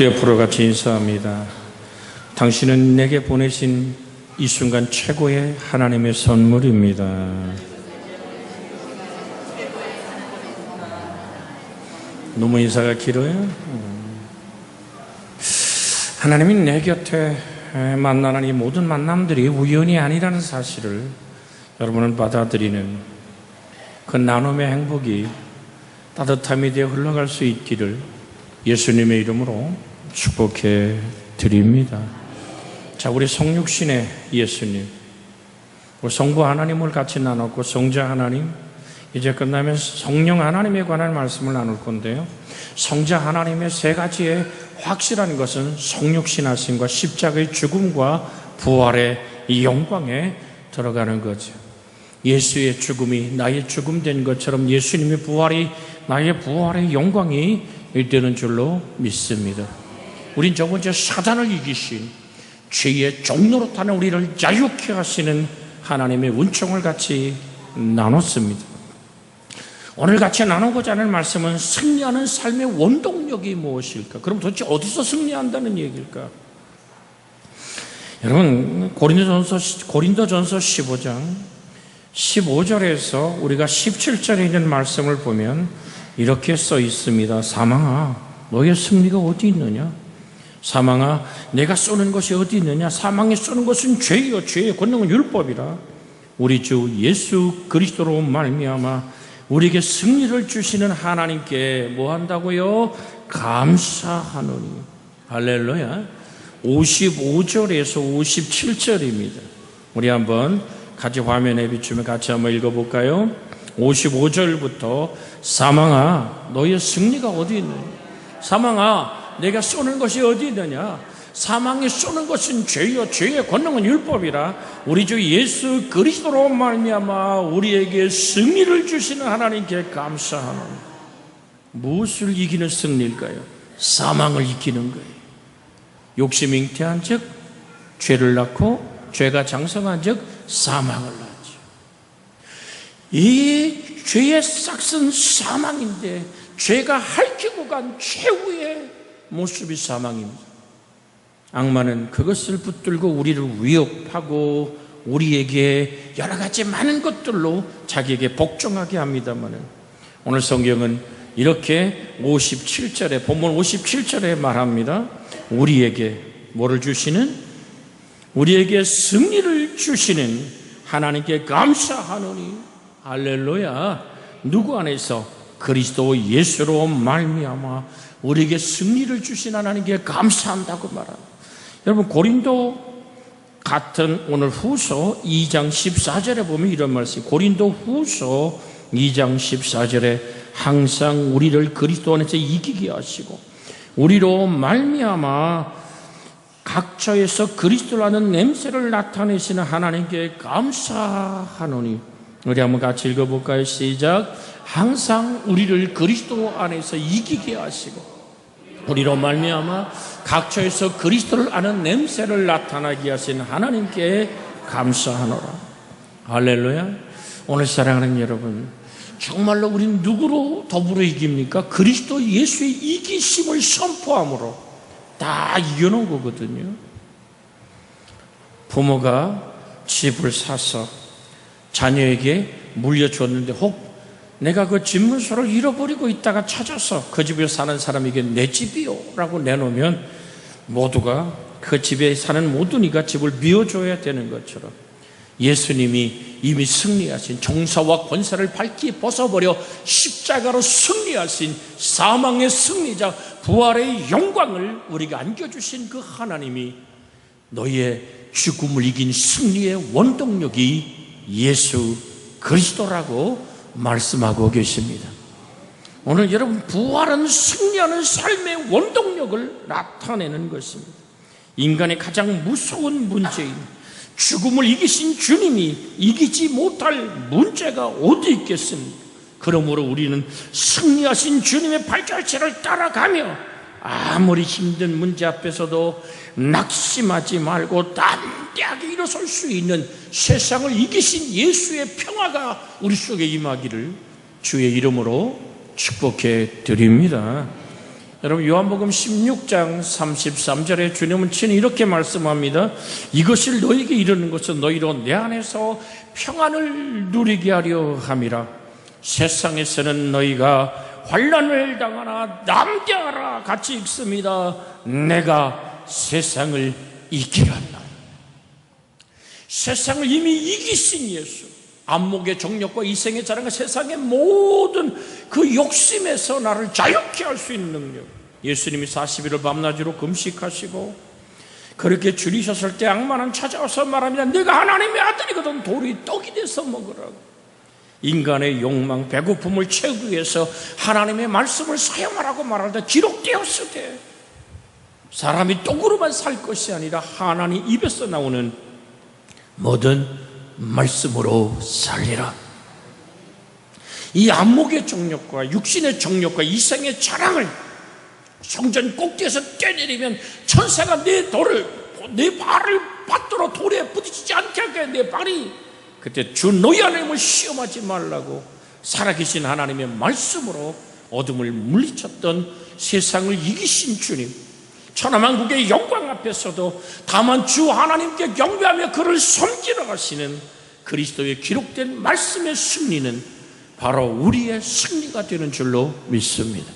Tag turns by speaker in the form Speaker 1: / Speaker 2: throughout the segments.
Speaker 1: 옆으로 같이 인사합니다. 당신은 내게 보내신 이 순간 최고의 하나님의 선물입니다. 너무 인사가 길어요? 하나님이 내 곁에 만나는 이 모든 만남들이 우연이 아니라는 사실을 여러분은 받아들이는 그 나눔의 행복이 따뜻함이 되어 흘러갈 수 있기를 예수님의 이름으로 축복해 드립니다. 자, 우리 성육신의 예수님, 우리 성부 하나님을 같이 나눴고 성자 하나님, 이제 끝나면 성령 하나님에 관한 말씀을 나눌 건데요. 성자 하나님의 세 가지의 확실한 것은 성육신 하심과 십자가의 죽음과 부활의 이 영광에 들어가는 거죠. 예수의 죽음이 나의 죽음 된 것처럼 예수님의 부활이 나의 부활의 영광이 되는 줄로 믿습니다. 우린 저번에 사단을 이기신 죄의 종노릇하는 우리를 자유케 하시는 하나님의 은총을 같이 나눴습니다. 오늘 같이 나누고자 하는 말씀은 승리하는 삶의 원동력이 무엇일까? 그럼 도대체 어디서 승리한다는 얘기일까? 여러분, 고린도전서 15장 15절에서 우리가 17절에 있는 말씀을 보면 이렇게 써 있습니다. 사망아, 너의 승리가 어디 있느냐? 사망아, 내가 쏘는 것이 어디 있느냐? 사망이 쏘는 것은 죄요, 죄의 권능은 율법이라. 우리 주 예수 그리스도로 말미암아 우리에게 승리를 주시는 하나님께 뭐 한다고요? 감사하노니. 할렐루야. 55절에서 57절입니다. 우리 한번 같이 화면에 비추면 같이 한번 읽어볼까요? 55절부터 사망아, 너의 승리가 어디 있느냐? 사망아, 내가 쏘는 것이 어디 있느냐? 사망이 쏘는 것은 죄요, 죄의 권능은 율법이라. 우리 주 예수 그리스도로 말미암아 우리에게 승리를 주시는 하나님께 감사하노니. 무엇을 이기는 승리일까요? 사망을 이기는 거예요. 욕심이 잉태한 즉 죄를 낳고, 죄가 장성한 즉 사망을 낳죠. 이 죄의 싹은 사망인데 죄가 핥히고 간 최후의 모습이 사망입니다. 악마는 그것을 붙들고 우리를 위협하고 우리에게 여러 가지 많은 것들로 자기에게 복종하게 합니다만, 오늘 성경은 이렇게 57절에, 본문 57절에 말합니다. 우리에게 뭐를 주시는? 우리에게 승리를 주시는 하나님께 감사하노니. 할렐루야. 누구 안에서? 그리스도 예수로 말미암아 우리에게 승리를 주신 하나님께 감사한다고 말합니다. 여러분, 고린도 같은 오늘 후서 2장 14절에 보면 이런 말씀이, 고린도 후서 2장 14절에 항상 우리를 그리스도 안에서 이기게 하시고 우리로 말미암아 각처에서 그리스도라는 냄새를 나타내시는 하나님께 감사하노니. 우리 한번 같이 읽어볼까요? 시작. 항상 우리를 그리스도 안에서 이기게 하시고 우리로 말미암아 각처에서 그리스도를 아는 냄새를 나타나게 하신 하나님께 감사하노라. 할렐루야. 오늘 사랑하는 여러분, 정말로 우리는 누구로 더불어 이깁니까? 그리스도 예수의 이기심을 선포함으로 다 이겨놓은 거거든요. 부모가 집을 사서 자녀에게 물려줬는데 혹 내가 그 집 문서를 잃어버리고 있다가 찾아서 그 집에 사는 사람에게 내 집이요 라고 내놓으면 모두가 그 집에 사는 모든 이가 집을 비워줘야 되는 것처럼 예수님이 이미 승리하신, 정사와 권세를 밝히 벗어버려 십자가로 승리하신 사망의 승리자, 부활의 영광을 우리가 안겨주신 그 하나님이 너의 죽음을 이긴 승리의 원동력이 예수 그리스도라고 말씀하고 계십니다. 오늘 여러분, 부활은 승리하는 삶의 원동력을 나타내는 것입니다. 인간의 가장 무서운 문제인 죽음을 이기신 주님이 이기지 못할 문제가 어디 있겠습니까? 그러므로 우리는 승리하신 주님의 발자취를 따라가며 아무리 힘든 문제 앞에서도 낙심하지 말고 담대하게 일어설 수 있는 세상을 이기신 예수의 평화가 우리 속에 임하기를 주의 이름으로 축복해 드립니다. 여러분 요한복음 16장 33절에 주님은 친히 이렇게 말씀합니다. 이것을 너에게 이르는 것은 너희로 내 안에서 평안을 누리게 하려 함이라. 세상에서는 너희가 환난을 당하나 담대하라 같이 읽습니다. 내가 세상을 이기렸나. 세상을 이미 이기신 예수, 안목의 정욕과 이생의 자랑과 세상의 모든 그 욕심에서 나를 자유케 할 수 있는 능력. 예수님이 40일을 밤낮으로 금식하시고 그렇게 줄이셨을 때 악마는 찾아와서 말합니다. 내가 하나님의 아들이거든 돌이 떡이 돼서 먹으라고. 인간의 욕망, 배고픔을 채우기 위해서 하나님의 말씀을 사용하라고 말할 때 기록되었으되 사람이 떡으로만 살 것이 아니라 하나님 입에서 나오는 모든 말씀으로 살리라. 이 안목의 정욕과 육신의 정욕과 이생의 자랑을 성전 꼭대기에서 떼내리면 천사가 내 발을 받들어 돌에 부딪히지 않게 하게 내 발이 그때 주 너희 하나님을 시험하지 말라고 살아계신 하나님의 말씀으로 어둠을 물리쳤던 세상을 이기신 주님, 천하만국의 영광 앞에서도 다만 주 하나님께 경배하며 그를 섬기러 가시는 그리스도의 기록된 말씀의 승리는 바로 우리의 승리가 되는 줄로 믿습니다.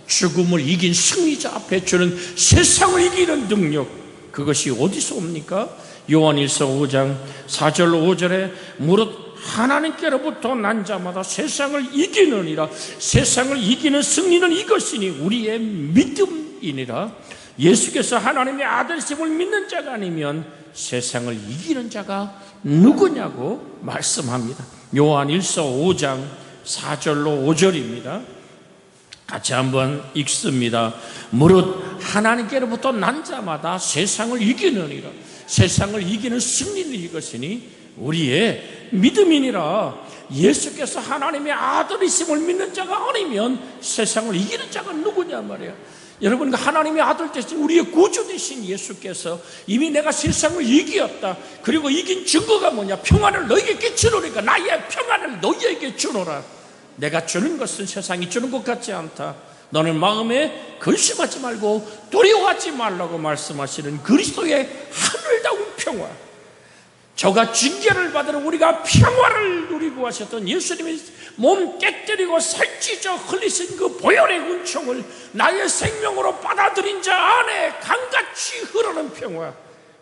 Speaker 1: 죽음을 이긴 승리자 앞에 주는 세상을 이기는 능력, 그것이 어디서 옵니까? 요한일서 5장 4절로 5절에 무릇 하나님께로부터 난 자마다 세상을 이기느니라. 세상을 이기는 승리는 이것이니 우리의 믿음이니라. 예수께서 하나님의 아들이심을 믿는 자가 아니면 세상을 이기는 자가 누구냐고 말씀합니다. 요한일서 5장 4절로 5절입니다. 같이 한번 읽습니다. 무릇 하나님께로부터 난 자마다 세상을 이기느니라. 세상을 이기는 승리는 이것이니 우리의 믿음이니라. 예수께서 하나님의 아들이심을 믿는 자가 아니면 세상을 이기는 자가 누구냐 말이야. 여러분, 하나님의 아들 되신 우리의 구주 되신 예수께서 이미 내가 세상을 이기었다. 그리고 이긴 증거가 뭐냐? 평안을 너희에게 끼치노니까 나의 평안을 너희에게 주노라. 내가 주는 것은 세상이 주는 것 같지 않다. 너는 마음에 근심하지 말고 두려워하지 말라고 말씀하시는 그리스도의 하늘다운 평화, 저가 징계를 받으러 우리가 평화를 누리고 하셨던 예수님이 몸 깨뜨리고 살찌져 흘리신 그 보혈의 은총을 나의 생명으로 받아들인 자 안에 강같이 흐르는 평화,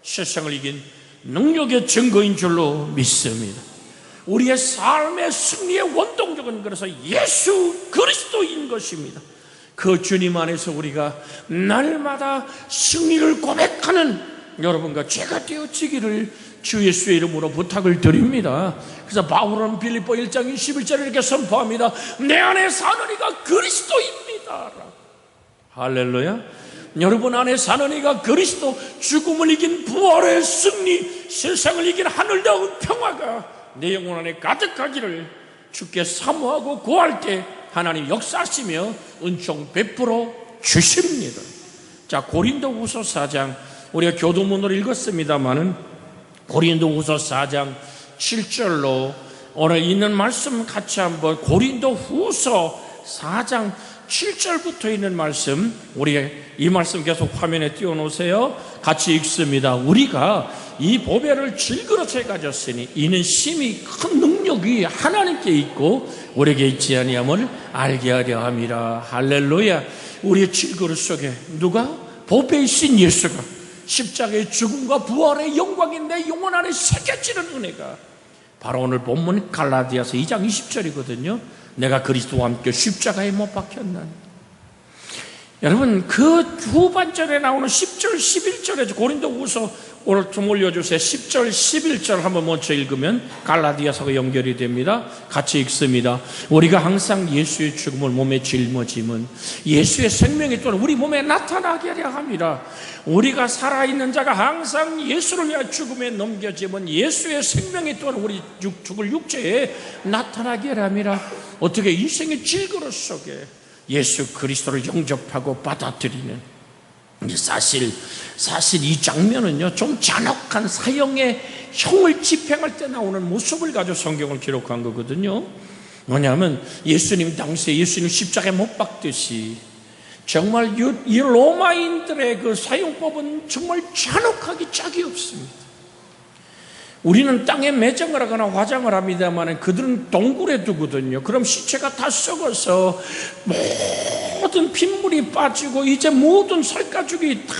Speaker 1: 세상을 이긴 능력의 증거인 줄로 믿습니다. 우리의 삶의 승리의 원동력은 그래서 예수 그리스도인 것입니다. 그 주님 안에서 우리가 날마다 승리를 고백하는 여러분과 제가 되어지기를 주 예수의 이름으로 부탁을 드립니다. 그래서 바울은 빌립보 1장 21절에 이렇게 선포합니다. 내 안에 사는 이가 그리스도입니다. 할렐루야. 여러분 안에 사는 이가 그리스도, 죽음을 이긴 부활의 승리, 세상을 이긴 하늘다운 평화가 내 영혼 안에 가득하기를 주께 사모하고 구할 때 하나님 역사하시며 은총 베풀어 주십니다. 자, 고린도후서 4장, 우리가 교도문으로 읽었습니다마는 고린도후서 4장 7절로 오늘 있는 말씀 같이 한번, 고린도후서 4장 7절부터 있는 말씀, 우리 이 말씀 계속 화면에 띄워놓으세요. 같이 읽습니다. 우리가 이 보배를 질그릇에 가졌으니 이는 심히 큰 능력이 하나님께 있고 우리에게 있지 아니함을 알게 하려 함이라. 할렐루야. 우리의 질그릇 속에 누가? 보배이신 예수가 십자가의 죽음과 부활의 영광이 내 영혼 안에 새겨지는 은혜가 바로 오늘 본문 갈라디아서 2장 20절이거든요. 내가 그리스도와 함께 십자가에 못 박혔나니. 여러분, 그 후반절에 나오는 10절 11절에 고린도후서 오늘 좀 올려주세요. 10절 11절 한번 먼저 읽으면 갈라디아서가 연결이 됩니다. 같이 읽습니다. 우리가 항상 예수의 죽음을 몸에 짊어짐은 예수의 생명이 또한 우리 몸에 나타나게 하려 함이라. 우리가 살아있는 자가 항상 예수를 위하여 죽음에 넘겨짐은 예수의 생명이 또한 우리 죽을 육체에 나타나게 하려 함이라. 어떻게 인생의 질그릇 속에 예수 그리스도를 영접하고 받아들이는, 사실 이 장면은요, 좀 잔혹한 사형의 형을 집행할 때 나오는 모습을 가지고 성경을 기록한 거거든요. 뭐냐면 예수님 당시에 예수님 십자가에 못 박듯이 정말 이 로마인들의 그 사용법은 정말 잔혹하기 짝이 없습니다. 우리는 땅에 매장을 하거나 화장을 합니다만 그들은 동굴에 두거든요. 그럼 시체가 다 썩어서 모든 핏물이 빠지고 이제 모든 살가죽이 다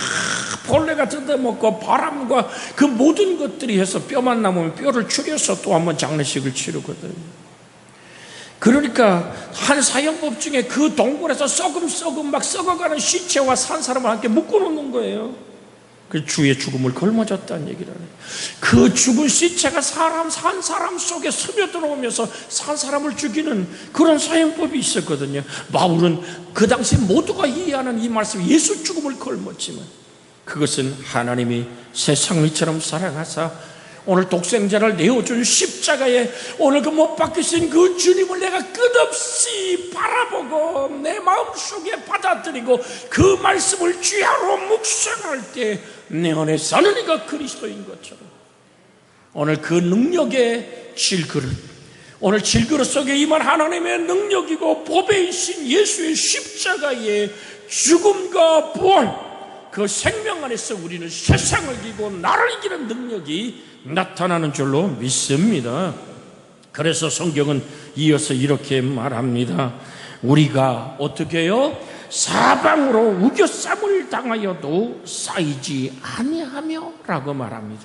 Speaker 1: 벌레가 뜯어먹고 바람과 그 모든 것들이 해서 뼈만 남으면 뼈를 추려서 또 한번 장례식을 치르거든요. 그러니까 한 사형법 중에 그 동굴에서 썩음 막 썩어가는 시체와 산 사람을 함께 묶어놓는 거예요. 그 주의 죽음을 걸머졌다는 얘기를 해요. 그 죽은 시체가 산 사람 속에 스며들어오면서 산 사람을 죽이는 그런 사형법이 있었거든요. 바울은 그 당시 모두가 이해하는 이 말씀, 예수 죽음을 걸머지만 그것은 하나님이 세상을 이처럼 사랑하사 오늘 독생자를 내어준 십자가에 오늘 그 못 박히신 그 주님을 내가 끝없이 바라보고 내 마음속에 받아들이고 그 말씀을 쥐하로 묵상할 때 내 안에 사는 이가 그리스도인 것처럼 오늘 그 능력의 질그릇, 오늘 질그릇 속에 임한 하나님의 능력이고 보배이신 예수의 십자가의 죽음과 부활, 그 생명 안에서 우리는 세상을 이기고 나를 이기는 능력이 나타나는 줄로 믿습니다. 그래서 성경은 이어서 이렇게 말합니다. 우리가 어떻게 해요? 사방으로 우겨쌈을 당하여도 쌓이지 아니하며 라고 말합니다.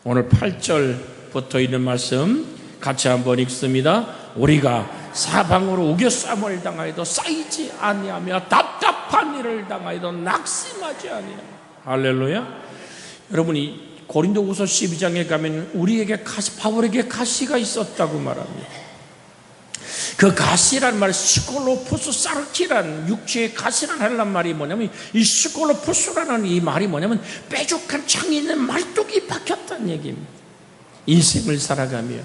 Speaker 1: 오늘 8절 붙어 있는 말씀 같이 한번 읽습니다. 우리가 사방으로 우겨쌈을 당하여도 쌓이지 아니하며 답답한 일을 당하여도 낙심하지 아니하며. 할렐루야. 여러분이 고린도후서 12장에 가면 우리에게 바울에게 가시가 있었다고 말합니다. 그 가시란 말, 스콜로푸스 사르키란 육체의 가시란 헬란 말이 뭐냐면 이 스콜로푸스라는 이 말이 뭐냐면 뾰족한 창이 있는 말뚝이 박혔다는 얘기입니다. 인생을 살아가며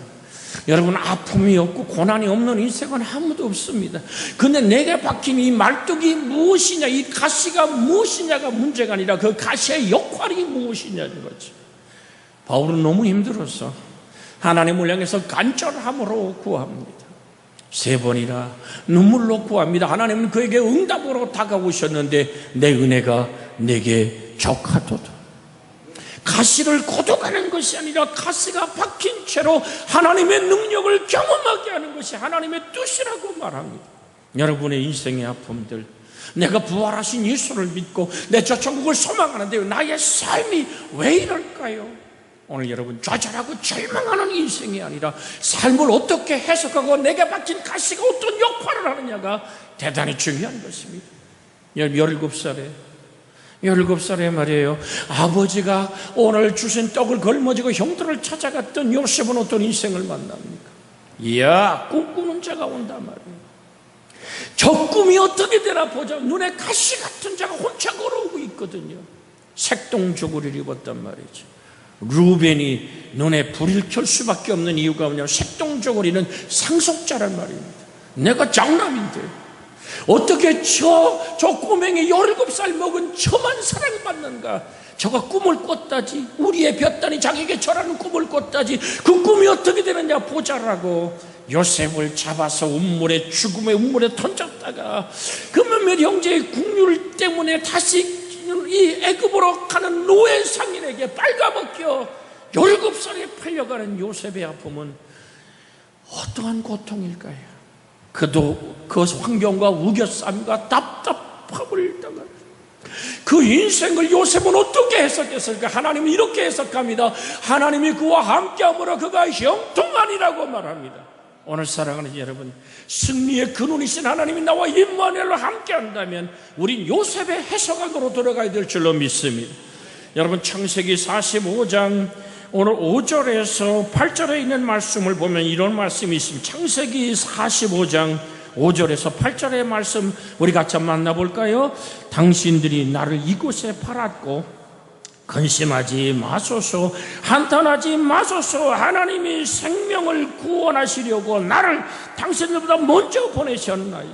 Speaker 1: 여러분 아픔이 없고 고난이 없는 인생은 아무도 없습니다. 근데 내게 박힌 이 말뚝이 무엇이냐, 이 가시가 무엇이냐가 문제가 아니라 그 가시의 역할이 무엇이냐는 거죠. 바울은 너무 힘들어서 하나님을 향해서 간절함으로 구합니다. 3번이나 눈물로 구합니다. 하나님은 그에게 응답으로 다가오셨는데 내 은혜가 내게 족하도다. 가시를 고독하는 것이 아니라 가시가 박힌 채로 하나님의 능력을 경험하게 하는 것이 하나님의 뜻이라고 말합니다. 여러분의 인생의 아픔들, 내가 부활하신 예수를 믿고 내 저 천국을 소망하는데요, 나의 삶이 왜 이럴까요? 오늘 여러분 좌절하고 절망하는 인생이 아니라 삶을 어떻게 해석하고 내게 박힌 가시가 어떤 역할을 하느냐가 대단히 중요한 것입니다. 17살에 말이에요, 아버지가 오늘 주신 떡을 걸머지고 형들을 찾아갔던 요셉은 어떤 인생을 만납니까? 이야, 꿈꾸는 자가 온단 말이에요. 저 꿈이 어떻게 되나 보자. 눈에 가시 같은 자가 혼자 걸어오고 있거든요. 색동저고리를 입었단 말이죠. 루벤이 눈에 불을 켤 수밖에 없는 이유가 뭐냐면 색동저고리는 상속자란 말입니다. 내가 장남인데 어떻게 저 꼬맹이 17살 먹은 저만 사랑받는가? 저가 꿈을 꿨다지, 우리의 볕단이 자기에게 절하는 꿈을 꿨다지, 그 꿈이 어떻게 되느냐 보자라고 요셉을 잡아서 죽음의 운물에 던졌다가 그 몇몇 형제의 국률 때문에 다시 이 애굽으로 가는 노예 상인에게 빨가벗겨 17살에 팔려가는 요셉의 아픔은 어떠한 고통일까요? 그도 그 환경과 우겨쌈과 답답함을 당한 그 인생을 요셉은 어떻게 해석했을까? 하나님은 이렇게 해석합니다. 하나님이 그와 함께함으로 그가 형통하니라고 말합니다. 오늘 사랑하는 여러분, 승리의 근원이신 하나님이 나와 임마누엘로 함께한다면 우린 요셉의 해석안으로 들어가야 될 줄로 믿습니다. 여러분, 창세기 45장 오늘 5절에서 8절에 있는 말씀을 보면 이런 말씀이 있습니다. 창세기 45장 5절에서 8절의 말씀 우리 같이 한번 만나볼까요? 당신들이 나를 이곳에 팔았고 근심하지 마소서, 한탄하지 마소서. 하나님이 생명을 구원하시려고 나를 당신들보다 먼저 보내셨나이다.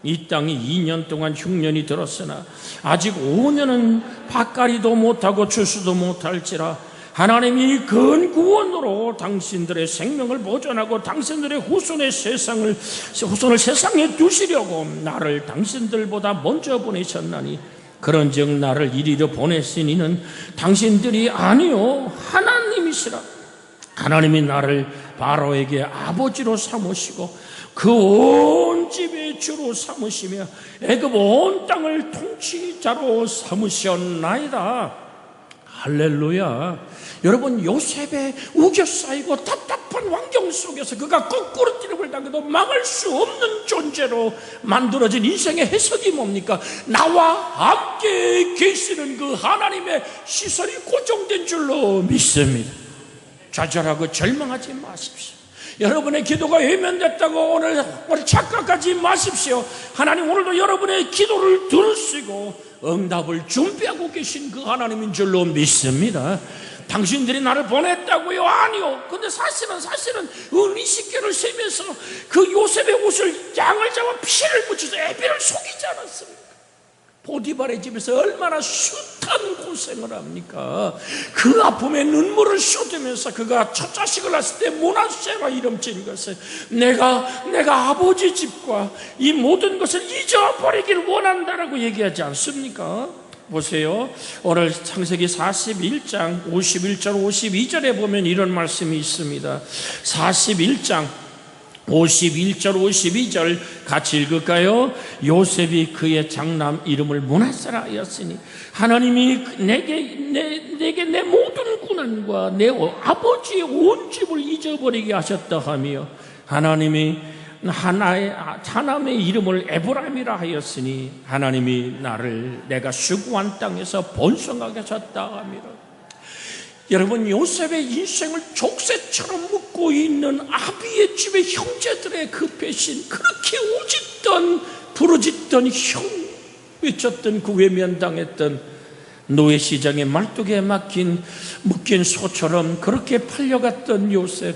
Speaker 1: 이 땅이 2년 동안 흉년이 들었으나 아직 5년은 밭갈이도 못하고 추수도 못할지라 하나님이 큰 구원으로 당신들의 생명을 보존하고 당신들의 후손을 세상에 두시려고 나를 당신들보다 먼저 보내셨나니 그런즉 나를 이리로 보내신 이는 당신들이 아니요 하나님이시라. 하나님이 나를 바로에게 아버지로 삼으시고 그 온 집의 주로 삼으시며 애굽 온 땅을 통치자로 삼으셨나이다. 할렐루야. 여러분, 요셉의 우겨싸이고 답답한 환경 속에서 그가 거꾸로 뛰름을 당해도 막을 수 없는 존재로 만들어진 인생의 해석이 뭡니까? 나와 함께 계시는 그 하나님의 시선이 고정된 줄로 믿습니다. 좌절하고 절망하지 마십시오. 여러분의 기도가 외면됐다고 오늘 착각하지 마십시오. 하나님 오늘도 여러분의 기도를 들으시고 응답을 준비하고 계신 그 하나님인 줄로 믿습니다. 당신들이 나를 보냈다고요? 아니요. 근데 사실은 은이식계를 세면서 그 요셉의 옷을 양을 잡아 피를 묻혀서 애비를 속이지 않았습니까? 보디발의 집에서 얼마나 숱한 고생을 합니까? 그 아픔에 눈물을 쏟으면서 그가 첫 자식을 낳았을 때 므낫세라 이름진 것을 내가 아버지 집과 이 모든 것을 잊어버리길 원한다라고 얘기하지 않습니까? 보세요. 오늘 창세기 41장 51절 52절에 보면 이런 말씀이 있습니다. 41장 51절 52절 같이 읽을까요? 요셉이 그의 장남 이름을 므낫세라 하였으니 하나님이 내게 내 모든 고난과 내 아버지의 온 집을 잊어버리게 하셨다 하며 하나님이 하나님의 이름을 에브라임이라 하였으니 하나님이 나를 내가 수고한 땅에서 번성하게 하셨다 하미라. 여러분, 요셉의 인생을 족쇄처럼 묶고 있는 아비의 집의 형제들의 그 배신, 그렇게 오짓던 부르짖던 외쳤던 그 외면당했던 노예시장의 말뚝에 묶인 소처럼 그렇게 팔려갔던 요셉.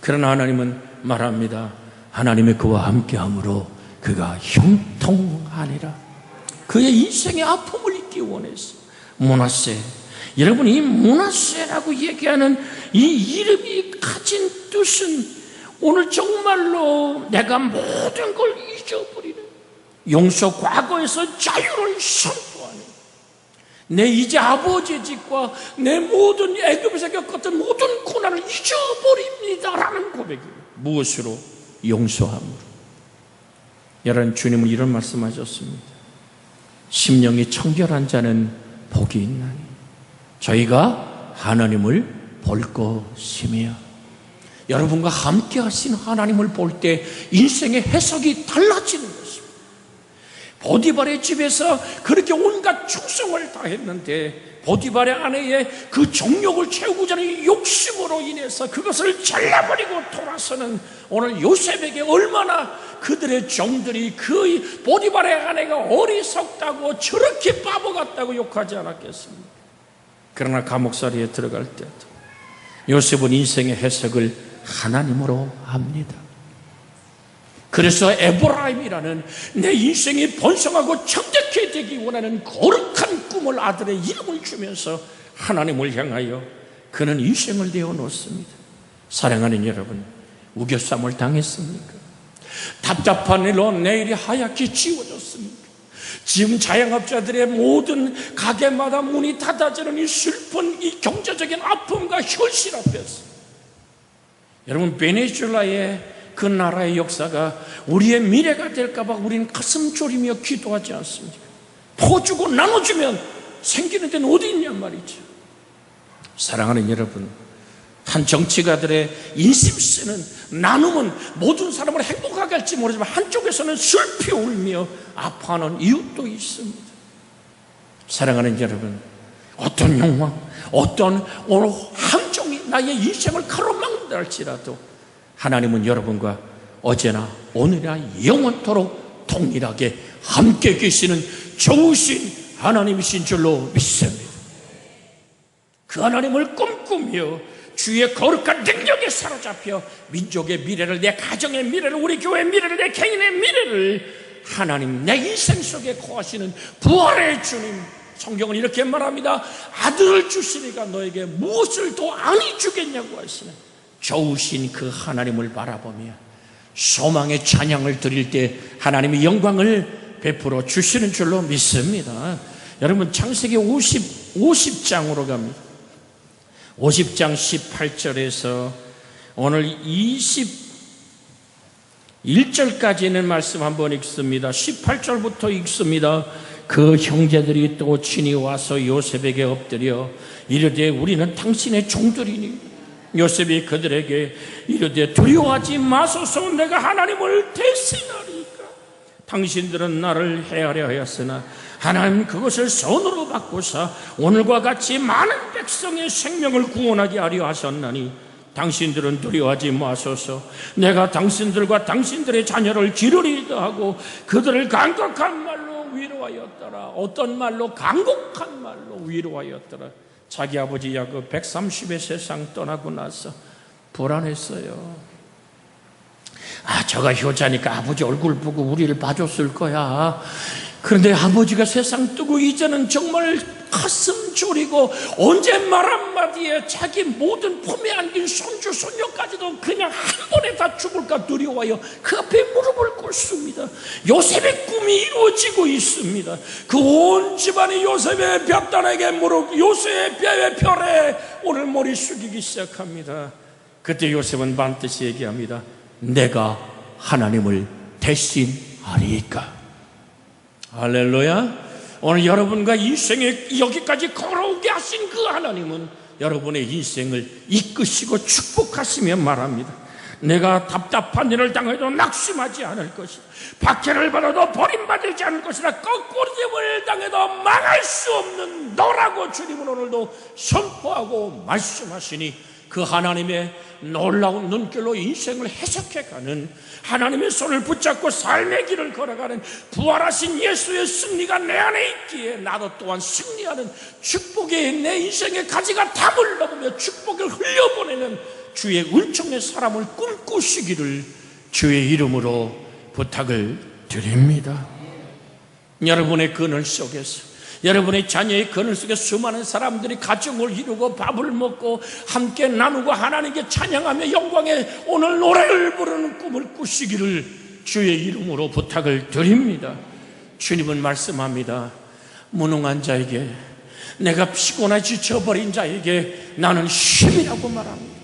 Speaker 1: 그러나 하나님은 말합니다. 하나님의 그와 함께함으로 그가 형통하니라. 그의 인생의 아픔을 잊기 원했어. 므낫세. 여러분, 이 므낫세라고 얘기하는 이 이름이 가진 뜻은 오늘 정말로 내가 모든 걸 잊어버리는, 용서, 과거에서 자유를 선포하는, 내 이제 아버지의 집과 내 모든 애굽에서 겪었던 모든 고난을 잊어버립니다라는 고백이에요. 무엇으로? 용서함으로. 여러분, 주님은 이런 말씀하셨습니다. 심령이 청결한 자는 복이 있나니 저희가 하나님을 볼 것이며. 여러분과 함께 하신 하나님을 볼 때 인생의 해석이 달라지는 것입니다. 보디발의 집에서 그렇게 온갖 충성을 다했는데 보디발의 아내의 그 정욕을 채우고자 하는 욕심으로 인해서 그것을 잘라버리고 돌아서는 오늘 요셉에게 얼마나 그들의 종들이 그 보디발의 아내가 어리석다고 저렇게 바보 같다고 욕하지 않았겠습니까? 그러나 감옥살이에 들어갈 때도 요셉은 인생의 해석을 하나님으로 합니다. 그래서 에브라임이라는 내 인생이 번성하고 청대케 되기 원하는 거룩한 꿈을 아들의 이름을 주면서 하나님을 향하여 그는 인생을 내어놓습니다. 사랑하는 여러분, 우겨쌈을 당했습니까? 답답한 일로 내일이 하얗게 지워졌습니까? 지금 자영업자들의 모든 가게마다 문이 닫아지는 이 슬픈 이 경제적인 아픔과 현실 앞에서 여러분, 베네수엘라의 그 나라의 역사가 우리의 미래가 될까봐 우리는 가슴 졸이며 기도하지 않습니까? 퍼주고 나눠주면 생기는 데는 어디 있냔 말이죠. 사랑하는 여러분, 한 정치가들의 인심쓰는 나눔은 모든 사람을 행복하게 할지 모르지만 한쪽에서는 슬피 울며 아파하는 이유도 있습니다. 사랑하는 여러분, 어떤 욕망, 어떤 오늘 함정이 나의 인생을 가로막는다 할지라도 하나님은 여러분과 어제나 오늘이나 영원토록 동일하게 함께 계시는 좋으신 하나님이신 줄로 믿습니다. 그 하나님을 꿈꾸며 주의 거룩한 능력에 사로잡혀 민족의 미래를, 내 가정의 미래를, 우리 교회의 미래를, 내 개인의 미래를 하나님 내 인생 속에 거하시는 부활의 주님, 성경은 이렇게 말합니다. 아들을 주시니까 너에게 무엇을 더 아니 주겠냐고 하시는 좋으신 그 하나님을 바라보며 소망의 찬양을 드릴 때 하나님의 영광을 베풀어 주시는 줄로 믿습니다. 여러분 창세기 50장으로 갑니다. 50장 18절에서 오늘 21절까지는 말씀 한번 읽습니다. 18절부터 읽습니다. 그 형제들이 또 친히 와서 요셉에게 엎드려 이르되 우리는 당신의 종들이니 요셉이 그들에게 이르되 두려워하지 마소서 내가 하나님을 대신하리까 당신들은 나를 해하려 하였으나 하나님 그것을 선으로 바꾸사 오늘과 같이 많은 백성의 생명을 구원하게 하려 하셨나니 당신들은 두려워하지 마소서 내가 당신들과 당신들의 자녀를 기르리이다 하고 그들을 간곡한 말로 위로하였더라. 어떤 말로? 간곡한 말로 위로하였더라. 자기 아버지 야곱 130의 세상 떠나고 나서 불안했어요. 저가 효자니까 아버지 얼굴 보고 우리를 봐줬을 거야. 그런데 아버지가 세상 뜨고 이제는 정말 가슴 졸이고 언제 말 한마디에 자기 모든 품에 안긴 손주 손녀까지도 그냥 한 번에 다 죽을까 두려워하여 그 앞에 무릎을 꿇습니다. 요셉의 꿈이 이루어지고 있습니다. 그 온 집안이 요셉의 볕단에게 무릎, 요셉의 뼈에 별에 오늘 머리 숙이기 시작합니다. 그때 요셉은 반드시 얘기합니다. 내가 하나님을 대신하리이까. 할렐루야. 오늘 여러분과 인생에 여기까지 걸어오게 하신 그 하나님은 여러분의 인생을 이끄시고 축복하시며 말합니다. 내가 답답한 일을 당해도 낙심하지 않을 것이다. 박해를 받아도 버림받지 않을 것이다. 거꾸림을 당해도 망할 수 없는 너라고 주님은 오늘도 선포하고 말씀하시니 그 하나님의 놀라운 눈길로 인생을 해석해가는 하나님의 손을 붙잡고 삶의 길을 걸어가는 부활하신 예수의 승리가 내 안에 있기에 나도 또한 승리하는 축복에 내 인생의 가지가 담을 넘으며 축복을 흘려보내는 주의 은총의 사람을 꿈꾸시기를 주의 이름으로 부탁을 드립니다. 여러분의 그늘 속에서 여러분의 자녀의 그늘 속에 수많은 사람들이 가정을 이루고 밥을 먹고 함께 나누고 하나님께 찬양하며 영광의 오늘 노래를 부르는 꿈을 꾸시기를 주의 이름으로 부탁을 드립니다. 주님은 말씀합니다. 무능한 자에게, 내가 피곤해 지쳐버린 자에게 나는 힘이라고 말합니다.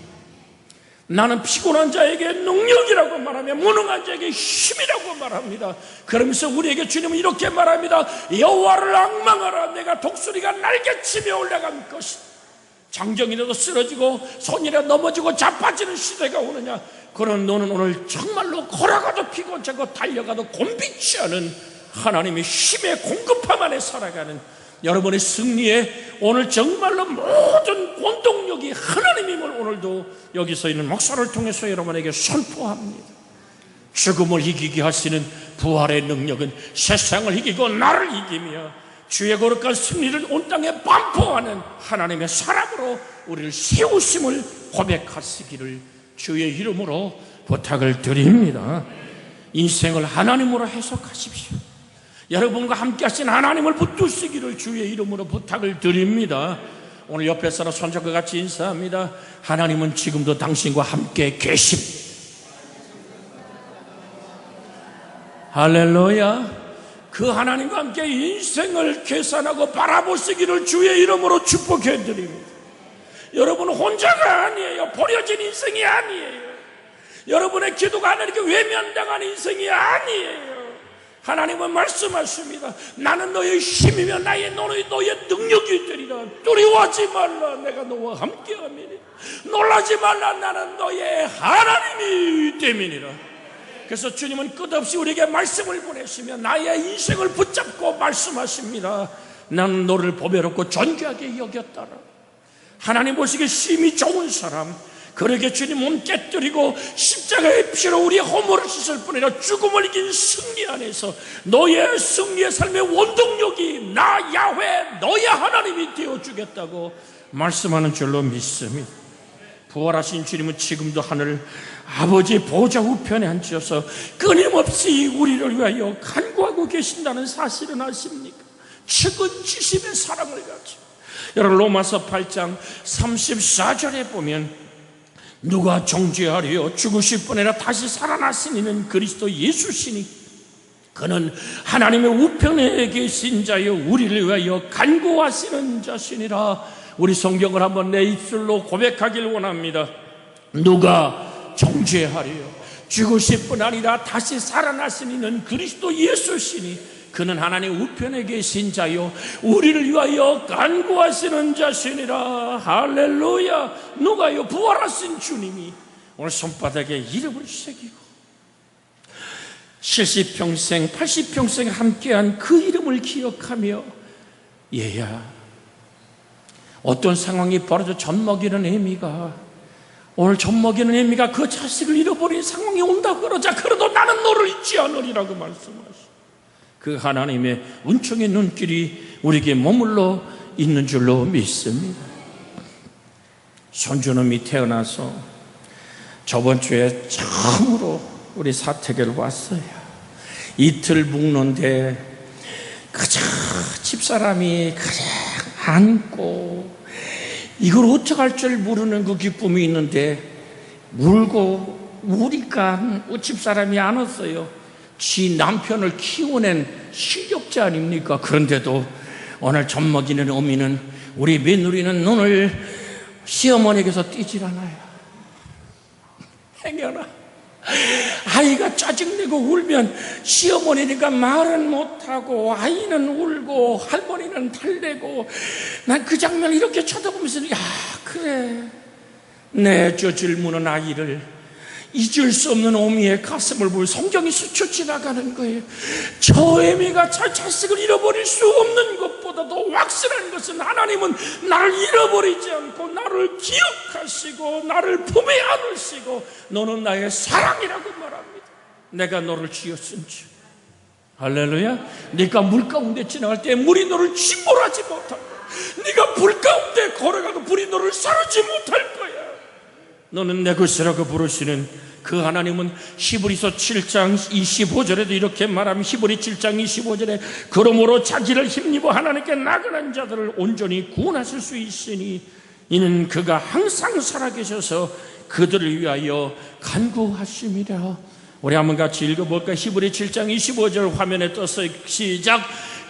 Speaker 1: 나는 피곤한 자에게 능력이라고 말하며 무능한 자에게 힘이라고 말합니다. 그러면서 우리에게 주님은 이렇게 말합니다. 여호와를 앙망하라. 내가 독수리가 날개치며 올라간 것이다. 장정이라도 쓰러지고 손이라도 넘어지고 자빠지는 시대가 오느냐. 그런 너는 오늘 정말로 걸어가도 피곤하고 달려가도 곤비치 않은 하나님의 힘의 공급함 안에 살아가는 여러분의 승리에 오늘 정말로 모든 원동력이 하나님임을 오늘도 여기서 있는 목사를 통해서 여러분에게 선포합니다. 죽음을 이기게 하시는 부활의 능력은 세상을 이기고 나를 이기며 주의 거룩한 승리를 온 땅에 반포하는 하나님의 사람으로 우리를 세우심을 고백하시기를 주의 이름으로 부탁을 드립니다. 인생을 하나님으로 해석하십시오. 여러분과 함께 하신 하나님을 붙드시기를 주의 이름으로 부탁을 드립니다. 오늘 옆에 사람 손잡고 같이 인사합니다. 하나님은 지금도 당신과 함께 계십니다. 할렐루야. 그 하나님과 함께 인생을 계산하고 바라보시기를 주의 이름으로 축복해 드립니다. 여러분은 혼자가 아니에요. 버려진 인생이 아니에요. 여러분의 기도가 하나님께 외면당한 인생이 아니에요. 하나님은 말씀하십니다. 나는 너의 힘이며 너의 능력이 되리라. 두려워하지 말라. 내가 너와 함께함이니 놀라지 말라. 나는 너의 하나님이 됨이니라. 그래서 주님은 끝없이 우리에게 말씀을 보내시며 나의 인생을 붙잡고 말씀하십니다. 나는 너를 보배롭고 존귀하게 여겼다라. 하나님 보시기에 심히 좋은 사람, 그러게 주님 몸 깨뜨리고 십자가의 피로 우리의 허물을 씻을 뿐 아니라 죽음을 이긴 승리 안에서 너의 승리의 삶의 원동력이 나 야훼 너의 하나님이 되어주겠다고 말씀하는 줄로 믿습니다. 부활하신 주님은 지금도 하늘 아버지 보좌 우편에 앉으셔서 끊임없이 우리를 위하여 간구하고 계신다는 사실은 아십니까? 측은지심의 사랑을 가지고. 여러분, 로마서 8장 34절에 보면 누가 정죄하리요? 죽으실 뿐아니라 다시 살아나신 이는 그리스도 예수시니 그는 하나님의 우편에 계신 자여 우리를 위하여 간구하시는 자시니라. 우리 성경을 한번 내 입술로 고백하길 원합니다. 누가 정죄하리요? 죽으실 뿐 아니라 다시 살아나신 이는 그리스도 예수시니 그는 하나님 우편에 계신 자요 우리를 위하여 간구하시는 자시니라. 할렐루야. 누가요? 부활하신 주님이 오늘 손바닥에 이름을 새기고 70평생 80평생 함께한 그 이름을 기억하며, 얘야, 어떤 상황이 벌어져 젖먹이는 애미가, 오늘 젖먹이는 애미가 그 자식을 잃어버린 상황이 온다 그러자, 그래도 나는 너를 잊지 않으리라고 말씀하시고, 그 하나님의 은총의 눈길이 우리에게 머물러 있는 줄로 믿습니다. 손주놈이 태어나서 저번 주에 처음으로 우리 사택을 왔어요. 이틀 묵는데 그저 집사람이 그냥 안고, 이걸 어떡할 줄 모르는 그 기쁨이 있는데, 울고 우니까 집사람이 안 왔어요. 지 남편을 키워낸 실력자 아닙니까? 그런데도 오늘 젖먹이는 어미는, 우리 며느리는 눈을 시어머니에게서 띄질 않아요. 행여나 아이가 짜증내고 울면 시어머니니까 말은 못하고 아이는 울고 할머니는 달래고, 난 그 장면을 이렇게 쳐다보면서, 야, 그래, 내 저 젊은 아이를 잊을 수 없는 어미의 가슴을 보고 성경이 스쳐 지나가는 거예요. 저 애미가 저 자식을 잃어버릴 수 없는 것보다도 확실한 것은, 하나님은 나를 잃어버리지 않고 나를 기억하시고 나를 품에 안으시고 너는 나의 사랑이라고 말합니다. 내가 너를 지었은지. 할렐루야. 네가 물 가운데 지나갈 때 물이 너를 침몰하지 못하고, 네가 불 가운데 걸어가도 불이 너를 사르지 못할 거야. 너는 내 것이라고 부르시는 그 하나님은 히브리서 7장 25절에도 이렇게 말하면, 히브리 7장 25절에 그러므로 자기를 힘입어 하나님께 나가는 자들을 온전히 구원하실 수 있으니 이는 그가 항상 살아계셔서 그들을 위하여 간구하심이라. 우리 한번 같이 읽어볼까요? 히브리 7장 25절 화면에 떠서 시작.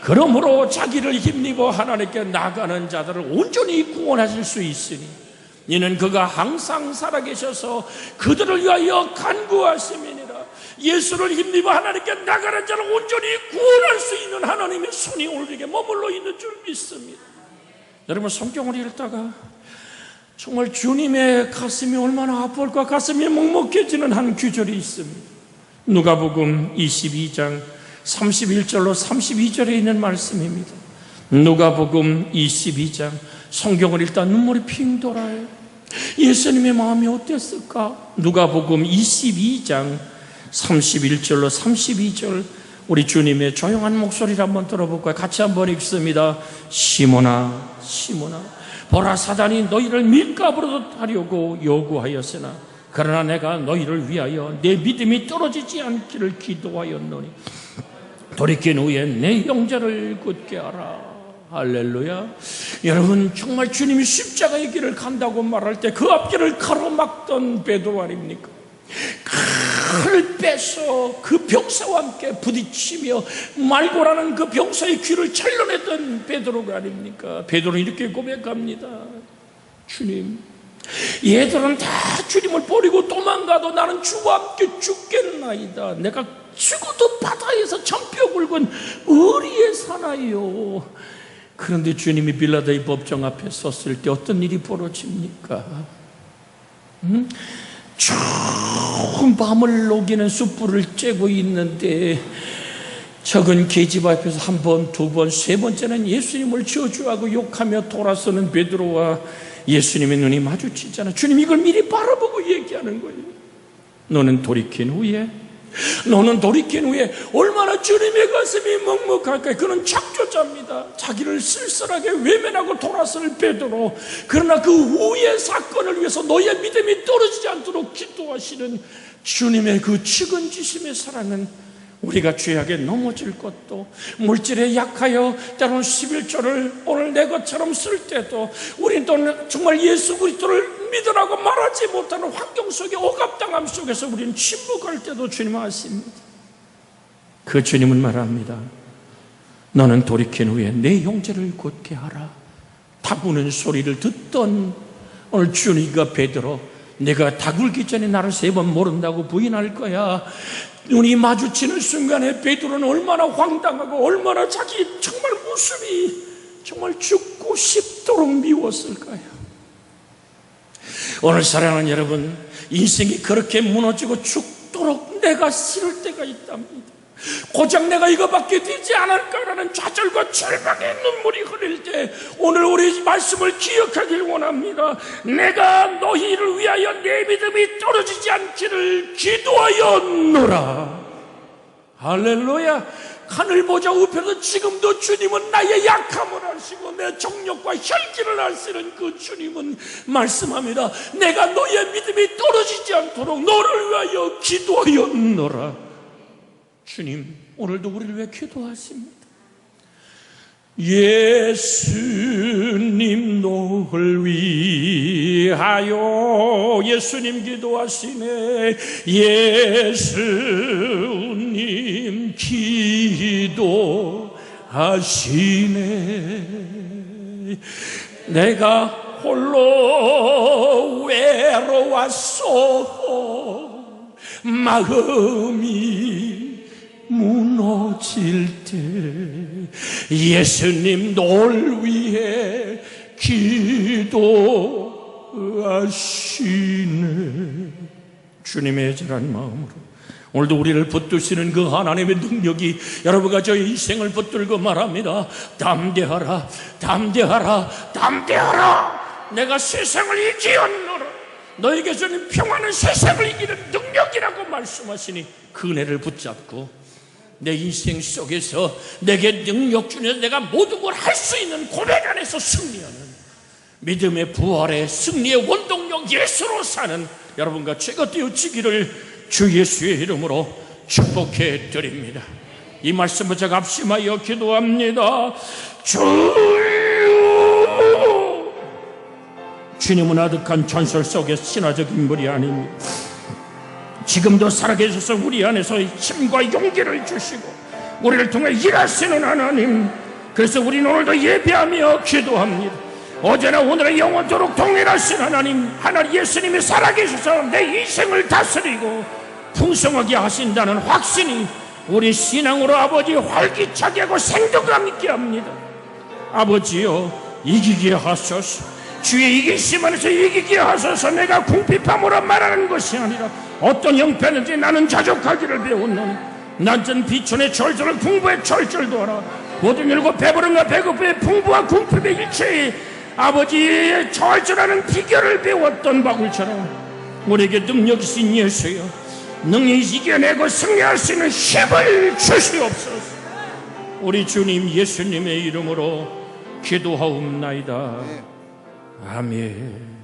Speaker 1: 그러므로 자기를 힘입어 하나님께 나가는 자들을 온전히 구원하실 수 있으니 이는 그가 항상 살아계셔서 그들을 위하여 간구하심이니라. 예수를 힘입어 하나님께 나가는 자를 온전히 구원할 수 있는 하나님의 손이 오늘에게 머물러 있는 줄 믿습니다. 여러분, 성경을 읽다가 정말 주님의 가슴이 얼마나 아플까, 가슴이 먹먹해지는 한 구절이 있습니다. 누가복음 22장 31절로 32절에 있는 말씀입니다. 누가복음 22장, 성경을 읽다 눈물이 핑 돌아요. 예수님의 마음이 어땠을까? 누가복음 22장 31절로 32절, 우리 주님의 조용한 목소리를 한번 들어볼까요? 같이 한번 읽습니다. 시몬아, 시몬아, 보라, 사단이 너희를 밀가부로 하려고 요구하였으나 그러나 내가 너희를 위하여 내 믿음이 떨어지지 않기를 기도하였노니 돌이킨 후에 내 형제를 굳게 하라. 할렐루야. 여러분, 정말 주님이 십자가의 길을 간다고 말할 때 그 앞길을 가로막던 베드로 아닙니까? 칼을 빼서 그 병사와 함께 부딪히며 말고라는 그 병사의 귀를 잘라냈던 베드로가 아닙니까? 베드로는 이렇게 고백합니다. 주님, 얘들은 다 주님을 버리고 도망가도 나는 주와 함께 죽겠나이다. 내가 죽어도 바다에서 전뼈 굵은 어리에 사나이요. 그런데 주님이 빌라도의 법정 앞에 섰을 때 어떤 일이 벌어집니까? 좋은 밤을 녹이는 숯불을 쬐고 있는데 적은 계집 앞에서 한 번, 두 번, 세 번째는 예수님을 저주하고 욕하며 돌아서는 베드로와 예수님의 눈이 마주치잖아. 주님 이걸 미리 바라보고 얘기하는 거예요. 너는 돌이킨 후에 얼마나 주님의 가슴이 먹먹할까요? 그는 작조자입니다. 자기를 쓸쓸하게 외면하고 돌아설 베드로. 그러나 그 후의 사건을 위해서 너의 믿음이 떨어지지 않도록 기도하시는 주님의 그 측은지심의 사랑은 우리가 죄악에 넘어질 것도, 물질에 약하여 때로는 11조를 오늘 내 것처럼 쓸 때도, 우린 또 정말 예수 그리스도를 믿으라고 말하지 못하는 환경 속에, 억압당함 속에서 우리는 침묵할 때도 주님 아십니다. 그 주님은 말합니다. 너는 돌이킨 후에 내 형제를 곧게 하라. 다구는 소리를 듣던 오늘 주님과 베드로, 내가 다굴기 전에 나를 3번 모른다고 부인할 거야. 눈이 마주치는 순간에 베드로는 얼마나 황당하고 얼마나 자기 정말 모습이 정말 죽고 싶도록 미웠을까요? 오늘 사랑하는 여러분, 인생이 그렇게 무너지고 죽도록 내가 싫을 때가 있답니다. 고작 내가 이거밖에 되지 않을까라는 좌절과 절망의 눈물이 흐를 때 오늘 우리 말씀을 기억하길 원합니다. 내가 너희를 위하여 내 믿음이 떨어지지 않기를 기도하였노라. 할렐루야. 하늘 보좌 우편에서 지금도 주님은 나의 약함을 아시고 내 정욕과 혈기를 아시는 그 주님은 말씀합니다. 내가 너의 믿음이 떨어지지 않도록 너를 위하여 기도하였노라. 주님 오늘도 우리를 위해 기도하십니다. 예수님 너를 위하여, 예수님 기도하시네. 예수님 기도하시네. 내가 홀로 외로워서 마음이 무너질 때 예수님 널 위해 기도하시네. 주님의 애절한 마음으로 오늘도 우리를 붙드시는 그 하나님의 능력이 여러분과 저의 인생을 붙들고 말합니다. 담대하라, 담대하라, 담대하라. 내가 세상을 이기었노라. 너에게 주는 평화는 세상을 이기는 능력이라고 말씀하시니 그 은혜를 붙잡고 내 인생 속에서 내게 능력 주는 내가 모든 걸 할 수 있는 고백 안에서 승리하는 믿음의 부활의 승리의 원동력 예수로 사는 여러분과 제가 되어지기를 주 예수의 이름으로 축복해 드립니다. 이 말씀을 제가 합심하여 기도합니다. 주님은 아득한 전설 속의 신화적 인물이 아닙니다. 지금도 살아계셔서 우리 안에서 힘과 용기를 주시고 우리를 통해 일하시는 하나님, 그래서 우리는 오늘도 예배하며 기도합니다. 어제나 오늘은 영원토록 동일하신 하나님, 하나님 예수님이 살아계셔서 내 인생을 다스리고 풍성하게 하신다는 확신이 우리 신앙으로 아버지 활기차게 하고 생동감 있게 합니다. 아버지여 이기게 하소서. 주의 이기심 안에서 이기게 하소서. 내가 궁핍함으로 말하는 것이 아니라 어떤 형편인지 나는 자족하기를 배웠노니 난전 비천의 절절을 풍부의 절절도 하라. 모든 일과 배부름과 배고픔의 풍부와 궁핍의 일체의 아버지의 절절하는 비결을 배웠던 바울처럼 우리에게 능력이신 예수여, 능히 이겨내고 승리할 수 있는 힘을 주시옵소서. 우리 주님 예수님의 이름으로 기도하옵나이다. 아멘.